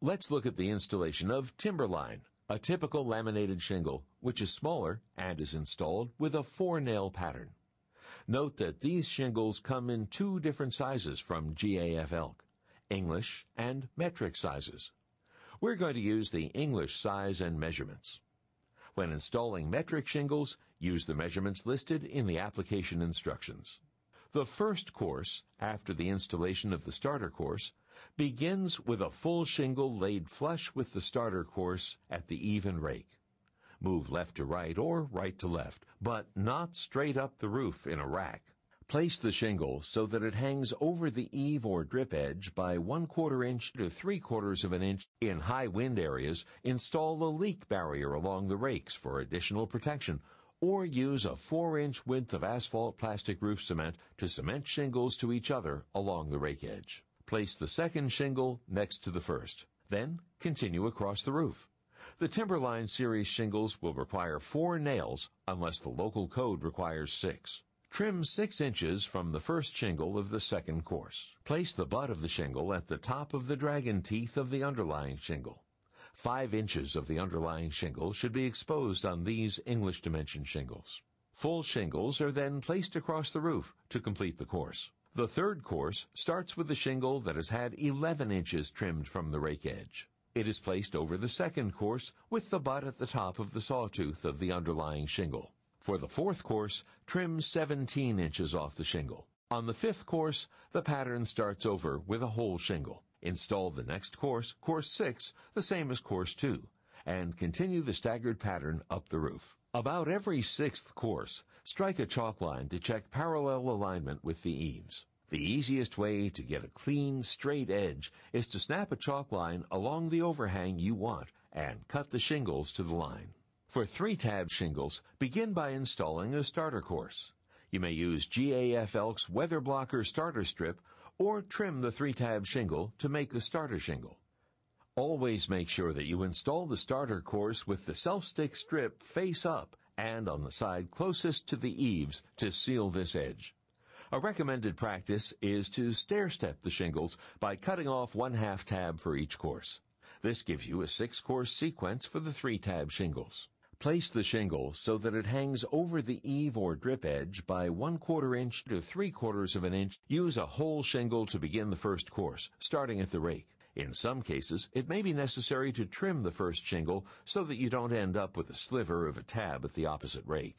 Let's look at the installation of Timberline, a typical laminated shingle, which is smaller and is installed with a 4-nail pattern. Note that these shingles come in 2 different sizes from GAF elk, English and metric sizes. We're going to use the English size and measurements. When installing metric shingles, use the measurements listed in the application instructions. The first course, after the installation of the starter course, begins with a full shingle laid flush with the starter course at the even rake. Move left to right or right to left, but not straight up the roof in a rack. Place the shingle so that it hangs over the eave or drip edge by 1/4 inch to 3/4 of an inch. In high wind areas, install a leak barrier along the rakes for additional protection, or use a 4-inch width of asphalt plastic roof cement to cement shingles to each other along the rake edge. Place the second shingle next to the first. Then continue across the roof. The Timberline series shingles will require 4 nails unless the local code requires 6. Trim 6 inches from the first shingle of the second course. Place the butt of the shingle at the top of the dragon teeth of the underlying shingle. 5 inches of the underlying shingle should be exposed on these English dimension shingles. Full shingles are then placed across the roof to complete the course. The third course starts with the shingle that has had 11 inches trimmed from the rake edge. It is placed over the second course with the butt at the top of the sawtooth of the underlying shingle. For the fourth course, trim 17 inches off the shingle. On the fifth course, the pattern starts over with a whole shingle. Install the next course, course 6, the same as course 2, and continue the staggered pattern up the roof. About every 6th course, strike a chalk line to check parallel alignment with the eaves. The easiest way to get a clean, straight edge is to snap a chalk line along the overhang you want and cut the shingles to the line. For 3-tab shingles, begin by installing a starter course. You may use GAF Elk's Weather Blocker starter strip or trim the 3-tab shingle to make the starter shingle. Always make sure that you install the starter course with the self-stick strip face up and on the side closest to the eaves to seal this edge. A recommended practice is to stair-step the shingles by cutting off 1/2 tab for each course. This gives you a 6-course sequence for the 3-tab shingles. Place the shingle so that it hangs over the eave or drip edge by 1/4 inch to 3/4 of an inch. Use a whole shingle to begin the first course, starting at the rake. In some cases, it may be necessary to trim the first shingle so that you don't end up with a sliver of a tab at the opposite rake.